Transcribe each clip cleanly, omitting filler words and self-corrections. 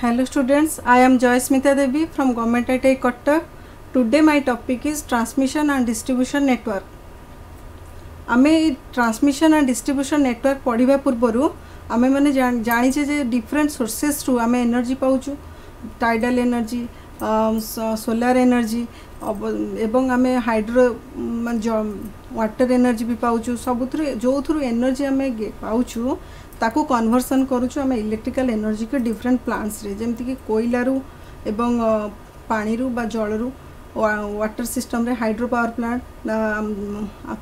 Hello students, I am Joysmita Devi from Government ITI Cuttack. Today my topic is transmission and distribution network. आमे transmission and distribution network पढ़ा पूर्वर आमे माने जानिचे जे different sources रु आमे energy पाउछु tidal energy solar energy एवं आमे hydro water energy भी पाउछु सबुथु जो थ्रू एनर्जी आमे पाउछु ताको कन्वर्सन करूछु आमे इलेक्ट्रिकल एनर्जी के डिफरेंट प्लांट्स रे जेमति कि कोयला रु एवं पानी रु बा जल रु वाटर सिस्टम रे hydro power plant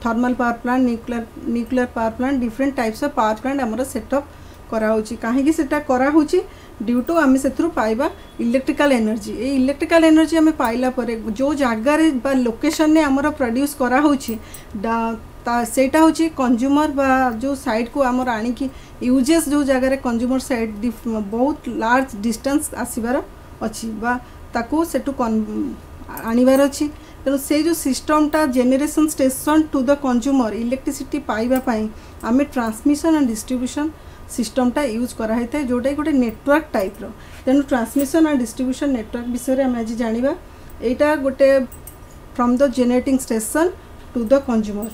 thermal power plant nuclear power plant different types of power plant हमर सेटअप करा होची काहे सेटा करा होची ड्यू टू आमे सेथरु पाइबा इलेक्ट्रिकल एनर्जी ए इलेक्ट्रिकल एनर्जी आमे पाइला परे जो जगह रे बा लोकेशन ने हमर प्रोड्यूस करा होची सेटा होची कंज्यूमर बा जो साइड को हमर आनी की यूजेस जो जगह रे कंज्यूमर साइड बहुत लार्ज डिस्टेंस आसीबार अछि बा ताको सेटु आनिबार अच्छी तेणु से जो सिस्टमटा generation station to the consumer electricity पाइबा पाई आमे ट्रांसमिशन एंड डिस्ट्रीब्यूशन सिस्टमटा यूज कराई था जोटा गोटे नेटवर्क टाइप रो तेणु ट्रांसमिशन एंड डिस्ट्रीब्यूशन नेटवर्क विषय में आज जानिबा एटा गोटे from the generating station to the consumer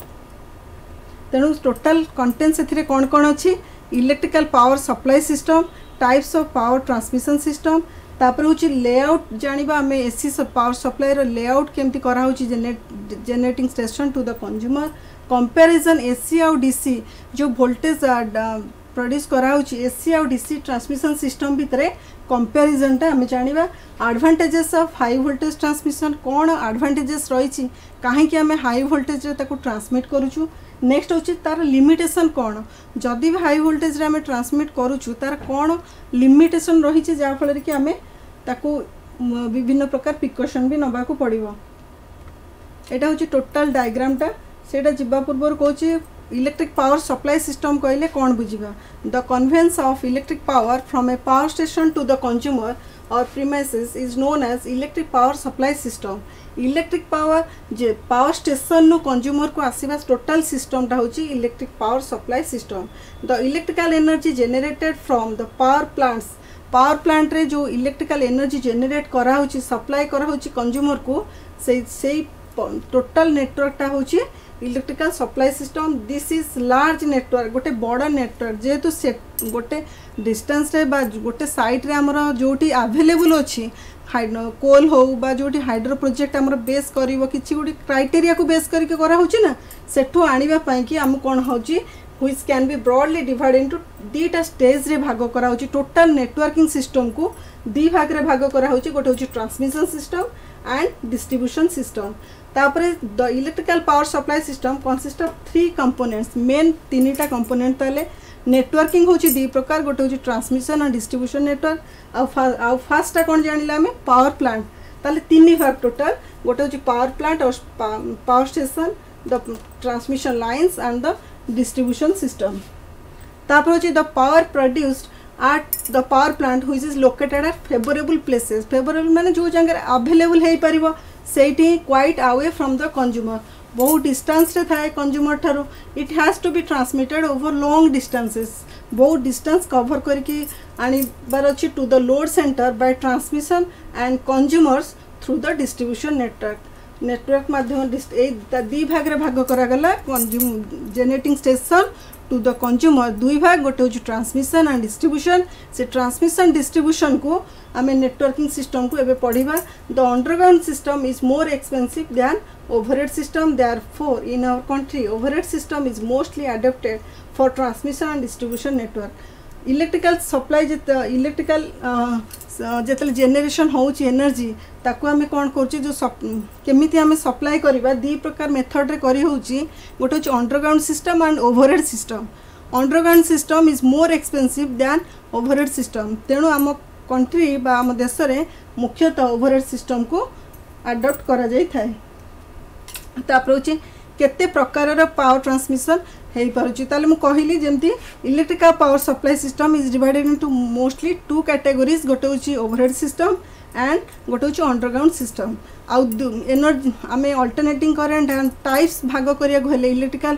तेणु टोटल कंटेंट से कौन कौन अच्छी electrical power supply system types of power transmission system तापर हूँ लेआउट जानिबा आमे एसी पावर सप्लाई रो लेआउट केमती करा होची generating station to the consumer comparison AC और डीसी जो वोल्टेज प्रोड्यूस करा होची एसी और डीसी ट्रांसमिशन सिस्टम भितर कंपैरिजन टा आमे जानिबा advantages of high voltage transmission कौन एडवांटेजेस रही कहीं आमे हाई वोल्टेज रे ताको ट्रांसमिट करूछु नेक्स्ट होची तार लिमिटेशन कौन जदि भी हाई वोल्टेज रे आमे ट्रांसमिट करूछु तार कौन लिमिटेशन रही जा फल कि आमे ताको विभिन्न प्रकार प्रिकॉशन भी नबा को पड़िबो एटा होची टोटल डायग्राम टा सेटा जिबा पूर्वर कहूची इलेक्ट्रिक पावर सप्लाई सिस्टम कहले कौन बुझिबा the conveyance of electric power from a power station to the consumer और premises is known as electric power supply system electric power जे पावर स्टेशन नु कंज्यूमर को आसीबा टोटल सिस्टम टा होची electric power supply system the electrical energy generated from the power plant रे जो electrical energy generate करा होची सप्लाई करा होची कंज्यूमर को से टोटल नेटवर्क टा होची electrical supply system this is large network गोटे बड़ नेटवर्क जेहेतु से गोटे डिस्टेंस रे बा गोटे साइट रे हमर जोटी अवेलेबल अछि कोल हो बा जोटी हाइड्रो प्रोजेक्ट हमर बेस करिवो किछि गोटे क्राइटेरिया को बेस करके करा होछि ना सेठो आनिबा पई कि हम कोन होछि which can be broadly divide into दीटा स्टेज रे भाग करा होछि टोटल नेटवर्किंग सिस्टम को दी भाग रे भाग करा होछि गोटे होछि transmission system and distribution system तापरे the electrical power supply system consist of 3 components main तीनटा कंपोनेंट तले नेटवर्किंग होची दी प्रकार गोटे होची ट्रांसमिशन एंड डिस्ट्रीब्यूशन नेटवर्क आ फास्ट कोन जानिला हमें पावर प्लांट ताले तीन भाग टोटल गोटे होची पावर प्लांट और power station the transmission lines and the distribution system तापर होची the power produced at the power plant which is located at favorable places favorable माने जो जगह अवेलेबल है परिबो सेठी quite away from the consumer बहुत डिस्टेंस रे थाए कंज्यूमर थारो it has to be transmitted over long distances बहुत डिस्टेंस कवर करके आनी बार अछि to the load centre by transmission and consumers through the distribution network माध्यम दी भाग रे भाग करा गला generating station to the consumer दुई भाग गोटे होची ट्रांसमिशन एंड डिस्ट्रीब्यूशन से ट्रांसमिशन डिस्ट्रीब्यूशन को आमे नेटवर्किंग सिस्टम को एबे पढ़िबा the underground system is more expensive than overhead system therefore in our country overhead system is mostly adopted for transmission and distribution network electrical supply electrical जेतले generation होची energy ताको आमे कोन करछि जो केमिति आमे सप्लाई करबा दी प्रकार मेथड रे करी होची गोटे होची underground system and overhead system underground system is more expensive than overhead system तेणु आम कंट्री बा आम देश रे मुख्यतः ओवरहेड सिस्टम को अडॉप्ट करा जाय थाए तापर होची केते प्रकार पावर ट्रांसमिशन है पारुची ताले मु कहली जेमती electrical power supply system is divided into mostly 2 categories गोटे होची ओवरहेड सिस्टम एंड गोटे होची अंडरग्राउंड सिस्टम आउ एनर्जी आमे अल्टरनेटिंग करंट एंड टाइप्स भाग करिया गले इलेक्ट्रिकल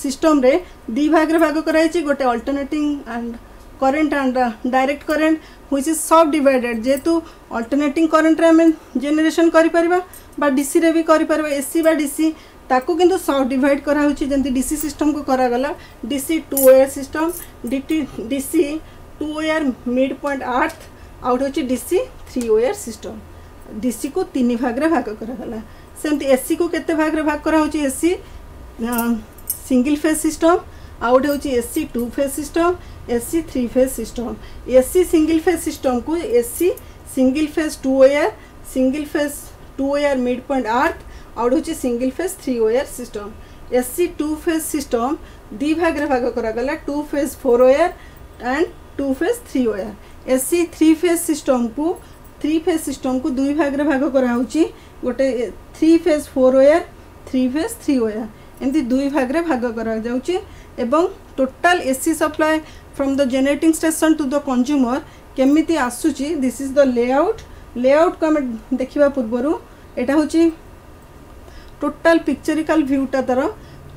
सिस्टम रे दी भाग रे भाग कराई छि गोटे alternating and current and direct current which is सब डिवाइडेड जेहेतु अल्टरनेटिंग करंट रे आम जेनरेशन कर डीसी रे भी कर एसी बा डीसी ताकू किंतु सब डिवाइड करा होची जंती डीसी सिस्टम को करा गला DC 2 wire system DC 2 wire mid point earth आउट होची डीसी 3 वायर सिस्टम डीसी को 3 भाग रे भाग करा गला सेमती एसी को केते भाग रे भाग करा होची एसी सिंगल फेज सिस्टम आउट होची AC 2 phase system AC 3 phase system AC single phase system को AC single phase 2 wire single phase 2 wire mid point earth आउट होची single phase 3 wire system AC 2 phase system दी भाग रे भाग करा गला 2 phase 4 wire and 2 phase 3 wire AC 3 phase system को 3 फेज सिस्टम को दुई भाग रे भाग करा होची गोटे 3 फेज 4 वायर 3 फेज 3 वायर एमती दुई भाग रे भाग करा जाउची एवं total AC supply from the generating station to the consumer केमिति आसुची दिस इज द लेआउट को हम देखिबा पूर्वरु एटा होची टोटल पिक्चरिकल व्यूटा तर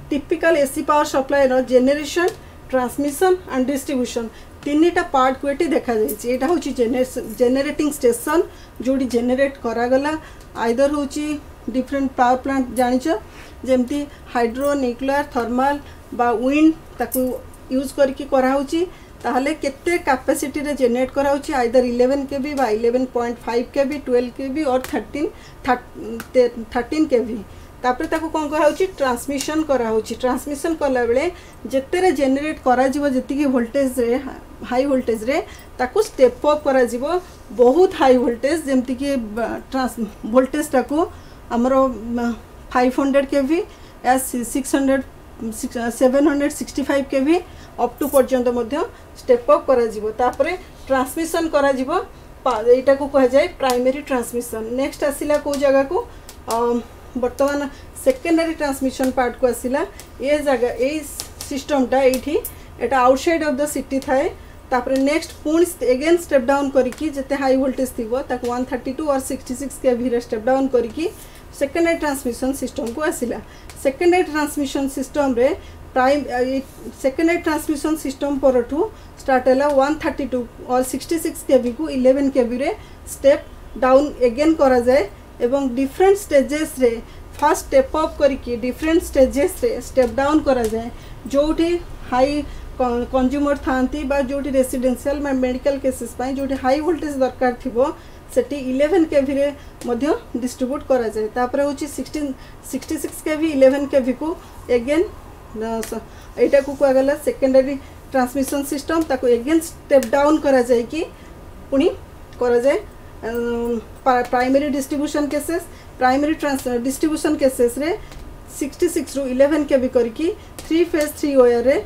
टिपिकल एसी पावर सप्लाई रो जेनरेशन ट्रांसमिशन एंड डिस्ट्रीब्यूशन तीनटा पार्ट को एटी देखा जाइए एटा होची जेनरेटिंग स्टेशन जोड़ी जेनरेट करा गला आइदर होची डिफरेंट पावर प्लांट जानिछ जेमती हाइड्रो न्यूक्लियर थर्मल बा विंड ताकू यूज करके करा होची ताहले केते कैपेसिटी रे जनरेट करा होची आइदर 11 केवी बा 11.5 केवी 12 केवी और 13 केवी तापर ताको कोन करा होची ट्रांसमिशन करा होची ट्रांसमिशन करला बेले जेतेरे जनरेट करा जीवो जेतिकी वोल्टेज रे हाई वोल्टेज रे ताको स्टेप अप करा जीवो बहुत हाई वोल्टेज जेमति कि वोल्टेज ताको हमरो 500 केवी या 765 केवी अप टू पर्यंत मध्य स्टेप अप करा जीवो तापर ट्रांसमिशन करा जीवो एटा को कह जाय प्राइमरी ट्रांसमिशन नेक्स्ट आसिला को जगह को वर्तमान सेकेंडरी ट्रांसमिशन पार्ट को आसिला ये जगह ए सिस्टमटा एठी एटा आउटसाइड ऑफ द सिटी थाए तापर नेक्स्ट पुणी अगेन स्टेप डाउन करिकी जते हाई वोल्टेज थिबो ताको 132 और 66 केवी रे स्टेप डाउन करिकी सेकेंडरी ट्रांसमिशन सिस्टम को आसिला सेकेंडरी ट्रांसमिशन सिस्टम रे प्राइम सेकेंडरी ट्रांसमिशन सिस्टम परठू स्टार्ट हैला 132 और 66 केवी को 11 केवी रे स्टेप डाउन अगेन करा जाए एवं डिफरेंट स्टेजेस रे फर्स्ट स्टेप अप करके डिफरेंट स्टेजेस रे स्टेप डाउन करा जाए जोठी हाई कंज्यूमर थांती बा जोठी रेसिडेंशियल मेडिकल केसेस पाई जोठी हाई वोल्टेज दरकार थिबो सेटी 11 केवी रे मध्य डिस्ट्रीब्यूट करा जाए तापर होची 66 केवी 11 केवी को अगेन एटा को कह गला सेकेंडरी ट्रांसमिशन सिस्टम ताको अगेन स्टेप डाउन करा जाए कि पुनी करा जाए primary distribution cases primary distribution cases रे 66 रु 11 केवी करके 3 फेज 3 वायर रे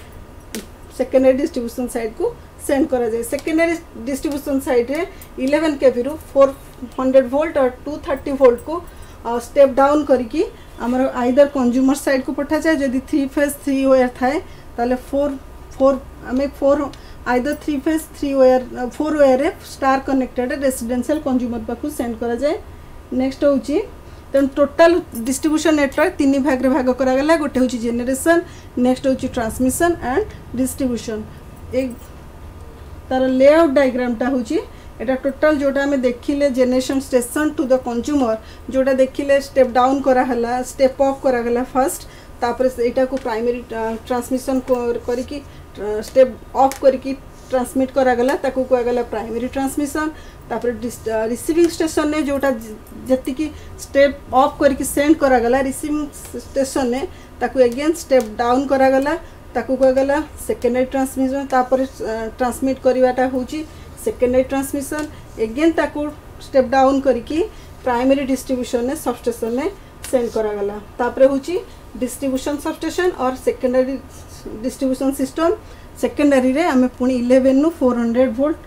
सेकेंडरी डिस्ट्रीब्यूशन साइड को सेंड करा जाए सेकेंडरी डिस्ट्रीब्यूशन साइड रे 11 केवी रु 400 वोल्ट और 230 वोल्ट को स्टेप डाउन करके हमर आइदर कंज्यूमर साइड को पठा जाए जदि 3 फेज 3 वायर थाए ताले 4 आइदर 3 फेज 3 वायर 4 वायर रे स्टार कनेक्टेड रेसिडेंशियल कंज्यूमर पाखु सेंड करा जाए नेक्स्ट होची तेन टोटल डिस्ट्रीब्यूशन नेटवर्क 3 भाग रे भाग करा गला गोटे होची जेनरेशन नेक्स्ट होची ट्रांसमिशन एंड डिस्ट्रीब्यूशन एक तार लेआउट डायग्राम टा होची एटा टोटल जोटा हमें देखिले generation station to the consumer जोटा देखिले स्टेप डाउन करा हला स्टेप अप करा गला फर्स्ट तापर एटा को प्राइमरी ट्रांसमिशन करके स्टेप अप करके ट्रांसमिट करा गला ताको कह गला प्राइमरी ट्रांसमिशन तापर रिसीविंग स्टेशन ने जोटा जति की स्टेप अप करके सेंड करा गला रिसीविंग स्टेशन ने ताको अगेन स्टेप डाउन करा गला ताको कह गला सेकेंडरी ट्रांसमिशन तापर ट्रांसमिट करवाटा होची सेकेंडरी ट्रांसमिशन अगेन ताको स्टेप डाउन करके प्राइमरी डिस्ट्रीब्यूशन ने सबस्टेशन ने सेंड करा गला तापर होची डिस्ट्रीब्यूशन सबस्टेशन और सेकेंडरी डिस्ट्रीब्यूशन सिस्टम सेकेंडरी रे आमे पुणी 11 नु 400 वोल्ट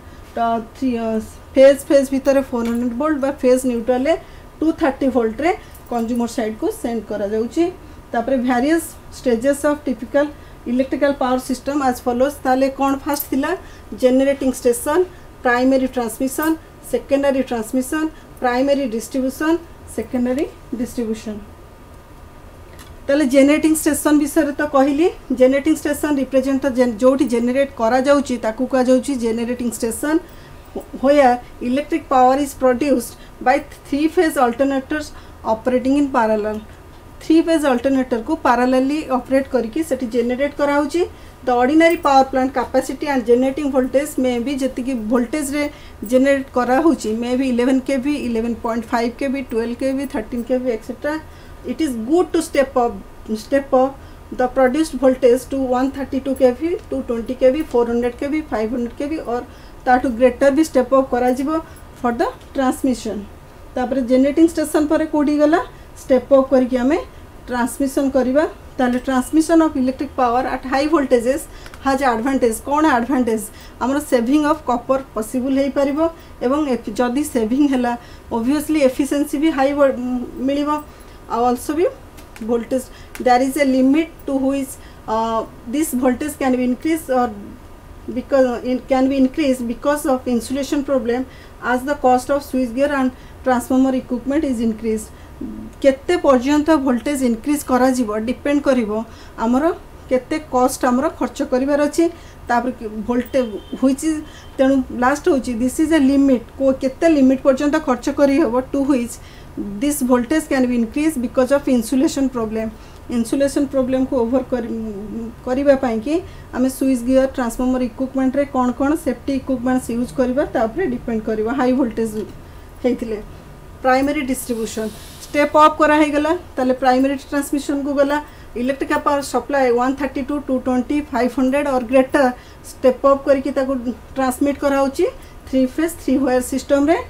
फेज भीतर 400 वोल्ट बा फेज न्यूट्रल 230 वोल्ट रे कंज्यूमर साइड को सेंड करा जाउची तापर various stages of typical electrical power system as follows ताले कोन फर्स्ट थिला generating station primary transmission secondary transmission primary distribution secondary distribution ताले जेनरेटिंग स्टेशन विषय तो कहली जेनरेटिंग स्टेशन रिप्रेजेंट जोटी जेनरेट करा जाउची ताकू कहा जाउची generating station where electric power is produced by three phase alternators operating in parallel. Three phase alternator को पैरेलली ऑपरेट करके सेठी जनरेट करा होची. The ordinary power plant capacity and generating voltage में भी जति वोल्टेज रे जनरेट करा होची मे भी 11 kV 11.5 kV 12 kV 13 kV etcetera. It is good to step up the produced voltage to 132 kV 220 kV 400 kV 500 kV और ताटू ग्रेटर भी स्टेप अप करा जिवो फॉर द ट्रांसमिशन. तापर जनरेटिंग स्टेशन पर कोडी गला स्टेप अप करके हमें ट्रांसमिशन करबा. ताले transmission of electric power at high voltages has advantage. Cone advantage हमर सेविंग ऑफ कॉपर पॉसिबल हे परिबो एवं जदी सेविंग हैला ऑब्वियसली एफिशिएंसी भी हाई मिलिबो. आल्सो भी voltage there is a limit to which this voltage can be increased or because it can be increased because of insulation problem as the cost of switch gear and transformer equipment is increased. केते पर्यंत voltage increase करा जीवो depend करिवो हमर केते cost हमर खर्च करिवार अछि. तापर वोल्टेज हुइच तेनु लास्ट होछि दिस इज अ लिमिट को केते लिमिट पर्यंत खर्च करि हबो टू हुइच this voltage can be increased because of insulation problem. insulation problem को ओवर करिबा पई कि हमें स्विच गियर ट्रांसफॉर्मर इक्विपमेंट रे कोन कोन सेफ्टी इक्विपमेंट्स यूज करिबा तापर डिपेंड करिबा हाई वोल्टेज हेतिले. प्राइमरी डिस्ट्रीब्यूशन स्टेप अप करा हे गला ताले प्राइमरी ट्रांसमिशन को गला इलेक्ट्रिकल पावर सप्लाई 132 220 500 और ग्रेटर स्टेप अप करके ताको ट्रांसमिट करा होची three phase three wire system रे.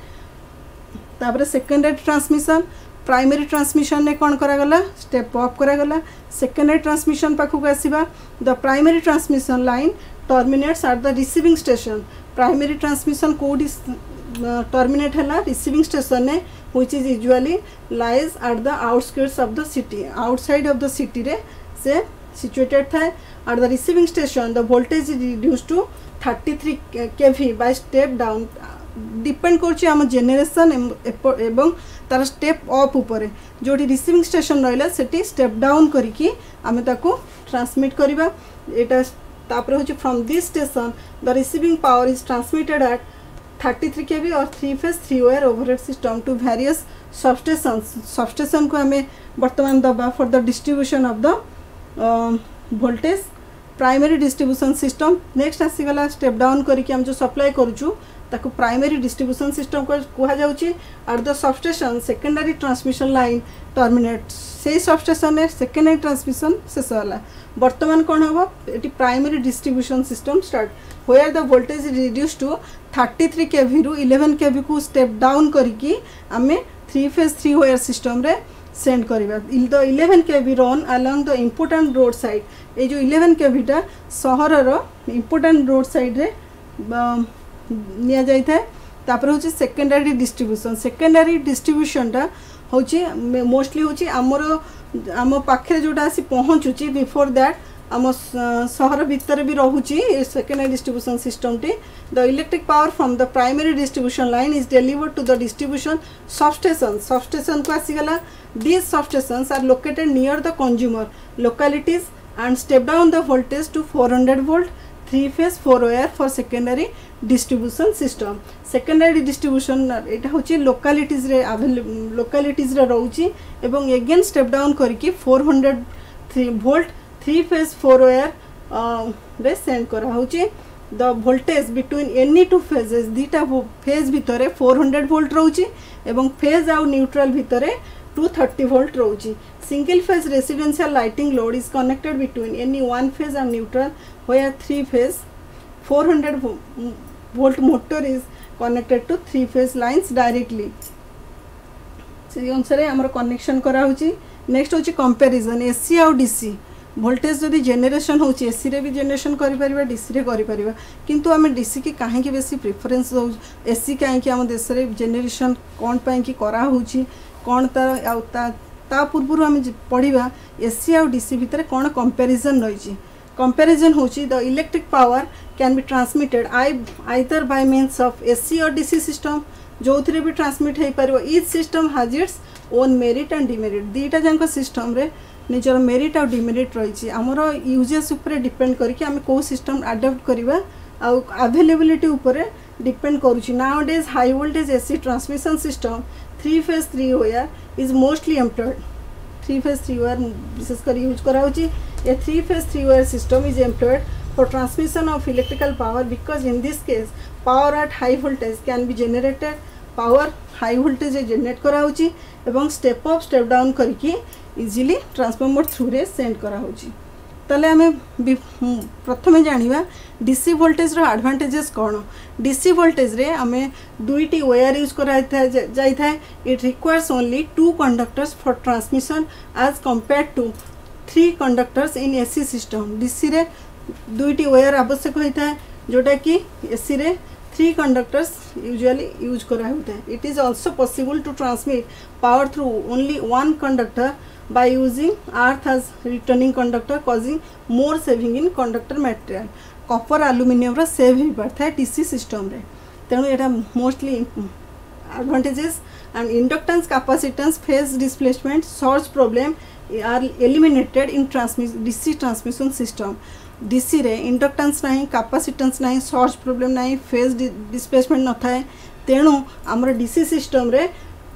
तापर सेकेंडरी ट्रांसमिशन प्राइमरी ट्रांसमिशन ने कौन करागला स्टेप अप करागला. सेकेंडरी ट्रांसमिशन पाखक आसीबा the primary transmission line terminates at the receiving station. Primary transmission कोड टर्मिनेट हैला रिसीविंग स्टेशन ने which is usually lies at the outskirts of the city. Outside of the city रे से situated था. At the receiving station the voltage is reduced to 33 kV by step down. Depend करछि हम generation एवं तार step up ऊपर जोटी receiving station रहला सेटी स्टेप डाउन करिकि आमे ताको ट्रांसमिट करबा. एटा तापर होछि from this station the receiving power is transmitted at 33 kV और three phase three wire overhead system to various substations. Substation को हमें वर्तमान दबा for the distribution of the voltage. Primary distribution system next आसीगला स्टेप डाउन करके हम जो supply करूछु ताको प्राइमरी डिस्ट्रीब्यूशन सिस्टम को कहा जाउची. At the substation secondary transmission line terminate से सबस्टेशन ने सेकेंडरी ट्रांसमिशन शेष होला. वर्तमान कोन होबो एटी primary distribution system start where the voltage is reduced to 33 kV रु 11 kV को स्टेप डाउन करके हमें three phase three wire system रे सेंड करबा. The 11 kV run along the important road side. ए जो 11 kV टा शहर रो इंपोर्टेंट रोड साइड रे निया जाई थाए. तापर होची सेकेंडरी डिस्ट्रीब्यूशन. सेकेंडरी डिस्ट्रीब्यूशन टा होची मोस्टली होची आम पाखे जोटा आसी पहुँचुची बिफोर दैट आम सहर भितर भी रहूची सेकेंडरी डिस्ट्रीब्यूशन सिस्टम टी. The electric power from the primary distribution line is delivered to the distribution substation. Substation को आसीगला. These substations are located near the consumer localities and step down the voltage to 400 volt 3 phase 4 wire for secondary distribution system. secondary distribution एटा होची localities रे localities रे रहउची एवं again step down करके 400 volt 3 phase 4 wire रे send करा होची. the voltage between any two phases दीटा phase भितरे 400 volt रहउची एवं फेज आउ न्यूट्रल भितरे 230 volt रहउची. Single phase residential lighting load is connected between any one phase and neutral where three phase 400 volt motor is connected to three phase lines directly. से अनुसार हमर connection करा होची. Next होची comparison AC और DC. Voltage जदि generation होची AC रे भी जेनरेशन करि परिबा डीसी रे करि परिबा किंतु हमें डीसी की काहे की बेसी प्रेफरेंस दउ एसी काहे की हम देश रे जेनरेशन कोन पई की करा होची कोन ता पूर्व आम पढ़ा एसी आउ डीसी भितर कौन कंपैरिजन रही. कंपैरिजन होची the electric power can be transmitted either by means of AC और डीसी सिस्टम जो थे भी ट्रांसमिट हो पार. Each system has its own merit and demerit. दीटा जाक सिस्टम रे निजर मेरिट और डिमेरिट रही. आमर यूजेस उपर डिपेंड करके आम कौ सिस्टम आडप्ट करवा आवेलेबिलिटी उपर डिपेंड करुच्ची nowadays high voltage AC transmission system 3 phase 3 wire is mostly employed 3 phase 3 wire विशेषकर यूज कराउची a 3 phase 3 wire system is employed for transmission of electrical power because in this case power at high voltage can be generated power high voltage generate कराउची एवं step up step down करके easily transformer through रे send कराउची तले हमें प्रथमे जानिबा DC voltage रो advantages कोन DC voltage रे हमें दुईटी वायर यूज कराइथा जाई था it requires only 2 conductors for transmission as compared to 3 conductors in AC system DC रे दुईटी वायर आवश्यक होता है जोटा कि एसी रे 3 कंडक्टर्स यूजुअली यूज करा होता है it is also possible to transmit power through only 1 conductor by using earth as returning conductor causing more saving in conductor material copper aluminium रा सेव हो पाता है डीसी सिस्टम रे तेणु एटा mostly advantages and inductance capacitance phase displacement source problem are eliminated in DC transmission system DC रे inductance नहीं capacitance नहीं सोर्स प्रॉब्लम नहीं फेज डिस्प्लेसमेंट न थाए तेणु आमर डीसी सिस्टम रे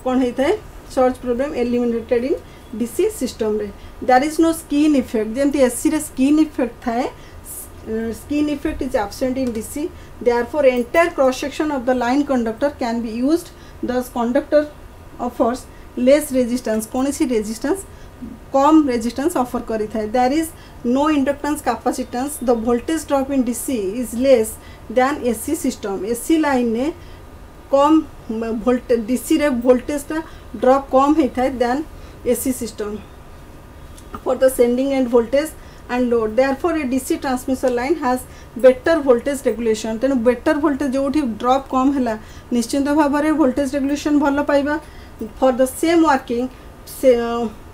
कोन होता है source problem eliminated in DC system रे there is no skin effect जेमती एसी रे स्किन इफेक्ट थाए skin effect is absent in DC therefore entire cross section of the line conductor can be used thus conductor offers less resistance कोनसी resistance कम resistance offer करी थाए there is no inductance capacitance the voltage drop in DC is less than AC system AC line ने कम voltage DC रे voltage ता drop कम होता है then AC system for the sending end voltage and load therefore a DC transmission line has better voltage regulation तेणु better voltage जो drop कम है निश्चिंत भाव में voltage regulation भल पाइबा for the same working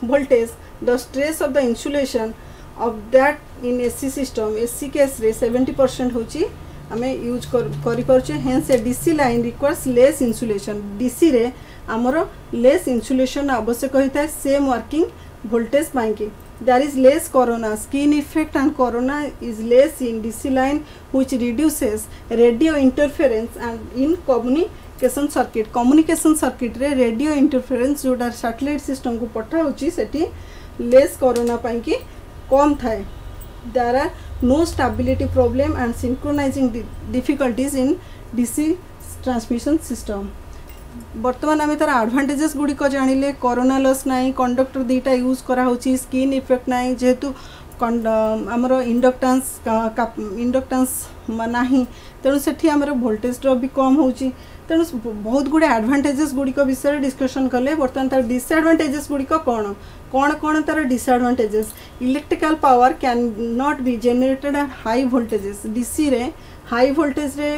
voltage the stress of the insulation of that in AC system AC case रे 70% होची हमें यूज करी परछे hence a DC line requires less insulation DC रे आमर लेस इंसुलेशन आवश्यक होता है सेम वर्किंग वोल्टेज पाई there is less corona skin effect and corona is less in DC line which reduces radio interference and in communication circuit रे radio interference जोटा satellite system को पठा होची सेठी लेस कोरोना पाई कम थाए there are no stability problem and synchronizing difficulties in DC transmission system बर्तमान आम तार advantages गुड़िक जानिले corona loss नहीं कंडक्टर दीटा यूज करा होची स्किन इफेक्ट नहीं जेहेतु आमर इंडक्टेंस नहीं तेणु से आमर वोल्टेज ड्रॉप भी कम होची तेणु बहुत गुड़े एडवांटेजेस गुड़िक विषय डिस्कशन कले बर्तमान तार डिसएडवांटेजेस गुड़िक कौन कौन कौन तार disadvantages electrical power can not be generated at high voltages DC रे हाई वोल्टेज रे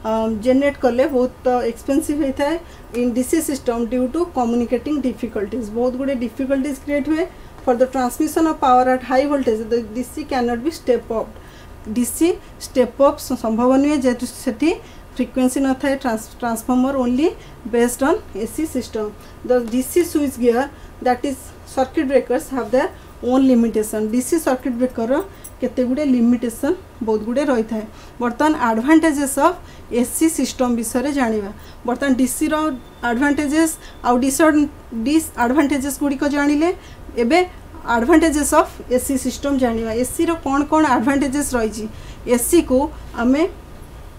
जनरेट कले बहुत एक्सपेंसिव होता है in DC system due to communicating difficulties बहुत गुड़े डिफिकल्टीज क्रिएट हुए for the transmission of power at high voltage the DC can not be step up DC step up संभव नुहे जेहेतु से फ्रीक्वेंसी न थाए transformer only based on AC system the DC switch gear that is circuit breakers have their own limitation DC circuit breaker केते गुडे limitation बहुत गुडे रही है बर्तमान एडवांटेजेस ऑफ एसी सिस्टम विषय जानिबा बर्तमान डीसी रो एडवांटेजेस आउ डिसएडवांटेजेस गुड़िक जानिले एबे एडवांटेजेस ऑफ एसी सिस्टम जानिबा एसी रो कौन कौन एडवांटेजेस रही एसी को आमे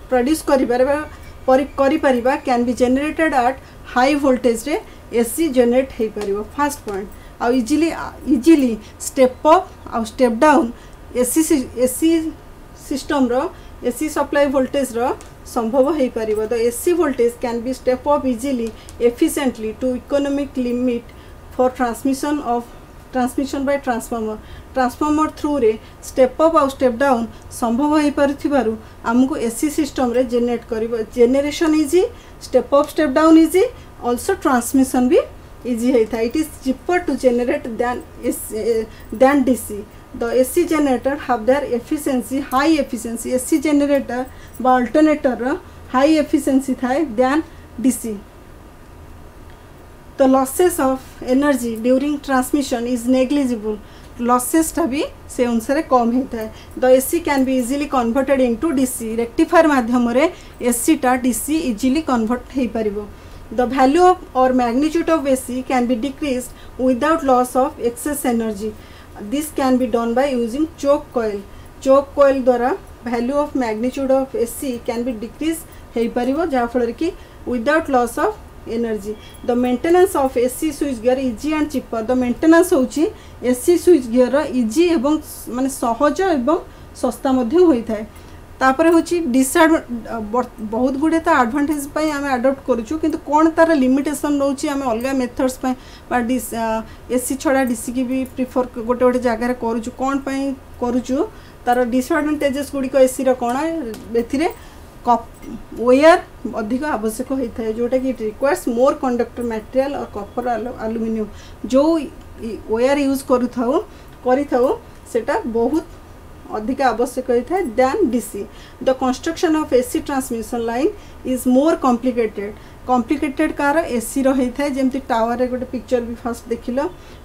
प्रोड्यूस करि परिबा can be generated at high voltage रे एसी जनरेट हो पारिबो फर्स्ट पॉइंट आउ इजीली स्टेप अप आउ स्टेप डाउन एसी सिस्टम रो एसी सप्लाई वोल्टेज रो संभव हो पारिबो the AC voltage can be step up easily efficiently to economic limit for transmission by transformer through रे स्टेप अप आउ step down संभव हो पारुथिबारु हमको एसी सिस्टम रे जनरेट करिबो generation easy step up step down easy also transmission भी easy होता है. It is cheaper to generate than DC. The AC generator have their efficiency, high efficiency. AC generator বা alternator high efficiency थाए than DC. The losses of energy during transmission is negligible. लॉसेसटा भी से अनुसार कम होता है। The AC can be easily converted into DC rectifier माध्यम AC टा डीसी इजिली कन्वर्ट हो पार। द वैल्यू ऑफ और magnitude of AC can be decreased without loss of excess energy. This can be done by using choke coil. Choke coil द्वारा value of magnitude of AC can be decrease हो पार जहाँफल कि without loss of energy. The maintenance of AC switch gear easy and cheaper. The maintenance होची AC switch gear easy एवं माने सहज एवं सस्ता मध्य होता है। तापर होची बहुत गुड़े तो एडवांटेज पाई आम अडॉप्ट करूँ किंतु कौन तार लिमिटेशन रोचे आम अलग मेथड्स एसी छड़ा डीसी की भी प्रिफर गोटे गोटे जगार करूँ कौन पाई करूँ तार डिसएडवांटेजेस गुड़िक एसी कौन ए वेयर अधिक आवश्यक होता है जोटा कि it requires more conductor material और कॉपर एल्युमिनियम। जो वेयर यूज करूँ सेटा बहुत अधिक आवश्यक होता है than DC. The construction of AC transmission line is more complicated कार एसी रही है जमती टावर गोटे पिक्चर भी फास्ट देखिल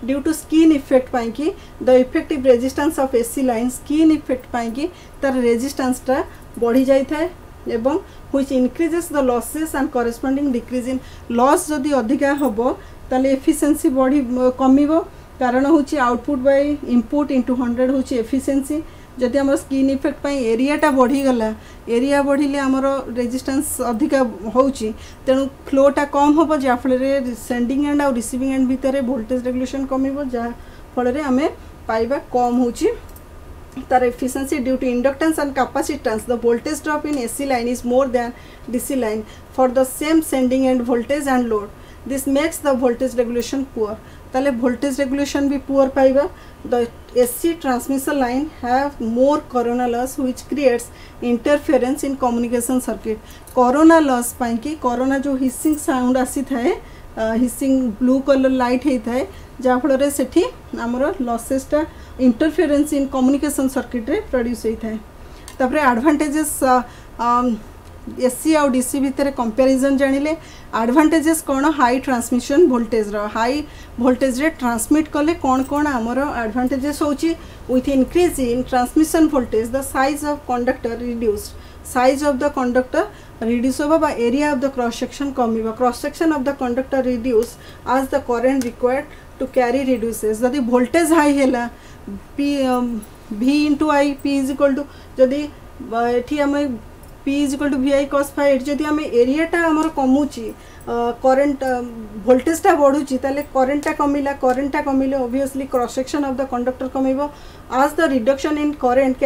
ड्यू टू स्किन इफेक्ट पाई the effective resistance of AC line skin effect पाई तार रेजिस्टेंसटा बढ़ी जाए एवं which increases the losses and corresponding decrease in loss जदि अधिका हम ताले एफिशिएंसी बढ़ी कमिबो कारण होची आउटपुट बाय इनपुट इंटू 100 होची एफिशिएंसी। जदि आम स्किन इफेक्ट पाई एरियाटा बढ़ीगला एरिया बढ़िले आमर रेजिस्टेंस अधिका होची तेणु फ्लोटा कम हम जहाँफल सेंडिंग एंड और रिसीविंग एंड भितर वोल्टेज रेगुलेशन कमिबो जहाँफल आम पाइबा कम होची तार efficiency due to inductance and capacitance. The voltage drop in AC line is more than DC line for the same sending end voltage and load. This makes the voltage regulation poor. ताले voltage regulation भी poor पाइबा। The AC transmission line have more corona loss which creates interference in communication circuit. Corona loss पाई कि corona जो hissing sound आसी थाए hissing blue colour light होता है जहाँफल से आमर लॉसेसटा इंटरफेरेंस इन कम्युनिकेशन सर्किट रे प्रोड्यूस होता है। तापर एडवांटेजेस एसी और डीसी भितर कंपैरिजन जानिले एडवांटेजेस कौन high transmission voltage high voltage रे ट्रांसमिट कले कौन कौन आमर एडवांटेजेस होची with increase in transmission voltage the size of conductor reduced. Size of the conductor reduce होबा बा area of the cross section कमिबा। Cross section of the conductor reduce as the current required to carry reduces. जदि voltage high हैला P V into I P is equal to जदि एठी आम P is equal to V I cos phi जदि आम एरियाटा आमर कमुची करेंट वोल्टेजटा बढ़ुची ताले करेंटटा कमिले obviously cross section of the conductor कमिबो। As the reduction in current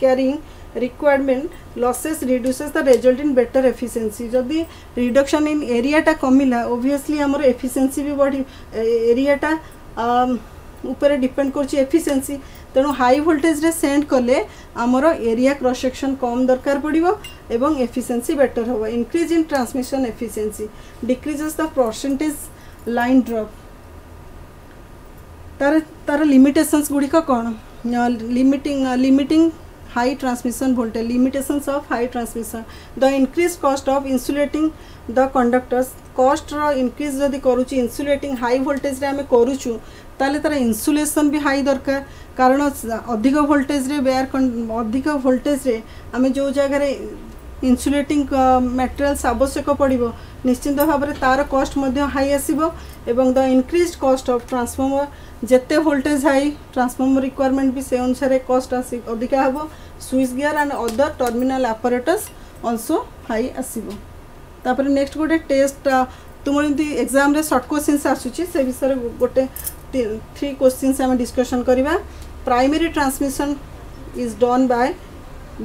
carrying requirement losses reduces the result in better efficiency. जदि रिडक्शन इन एरियाटा कमिला ऑब्वियसली आमर एफिशिएंसी भी बढ़ी एरियाटा ऊपर डिपेंड कर एफिशिएंसी तेणु हाई वोल्टेज रे सेंड कले आमर एरिया क्रॉस सेक्शन कम दरकार पड़िबो एवं एफिशिएंसी बेटर होबो। Increase in transmission efficiency decreases the percentage line drop. तार लिमिटेशंस गुड़िक कौन limiting high transmission voltage limitations of high transmission the increased cost of insulating the conductors cost ro increase जदि करूची insulating high voltage रे आमे करूछु ताले तार insulation भी high दरकार कारण अधिक वोल्टेज रे अधिक वोल्टेज रे आमे जो जगह रे इन्सुलेटिंग मटेरियल्स आवश्यक पड़िबो निश्चित भाव में तार कॉस्ट हाई आसीबो एवं the increased cost of transformer जेते वोल्टेज हाई ट्रांसफॉर्मर रिक्वायरमेंट भी से अनुसार कॉस्ट अधिका हेबो switch gear and other terminal apparatus also high आसीबो। तापर नेक्स्ट गोटे टेस्ट तुम एग्जाम रे शॉर्ट क्वेश्चंस आसुची से विषय गोटे 3 क्वेश्चंस हम डिस्कशन करिबा। Primary transmission is done by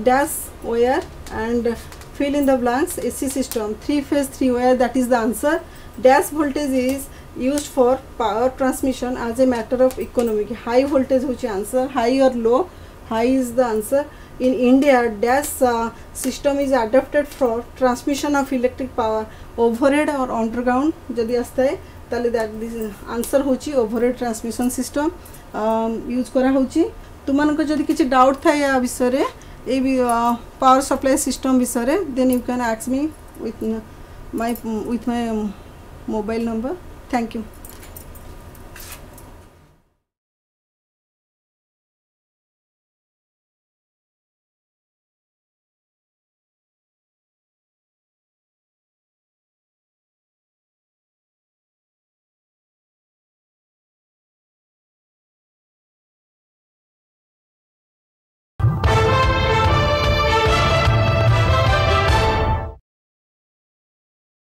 dash wire and fill in the blanks AC system 3-phase 3 wire that is the answer. Dash voltage is used for power transmission as a matter of economic. High voltage which answer, high or low, high is the answer. In India dash system is adopted for transmission of electric power overhead or underground जदि आस्ता है ताले that this answer होची overhead transmission system use करा होची। तुमनको जदि किछि doubt था या विषय रे power supply system विषय then you can ask me with my mobile number. Thank you.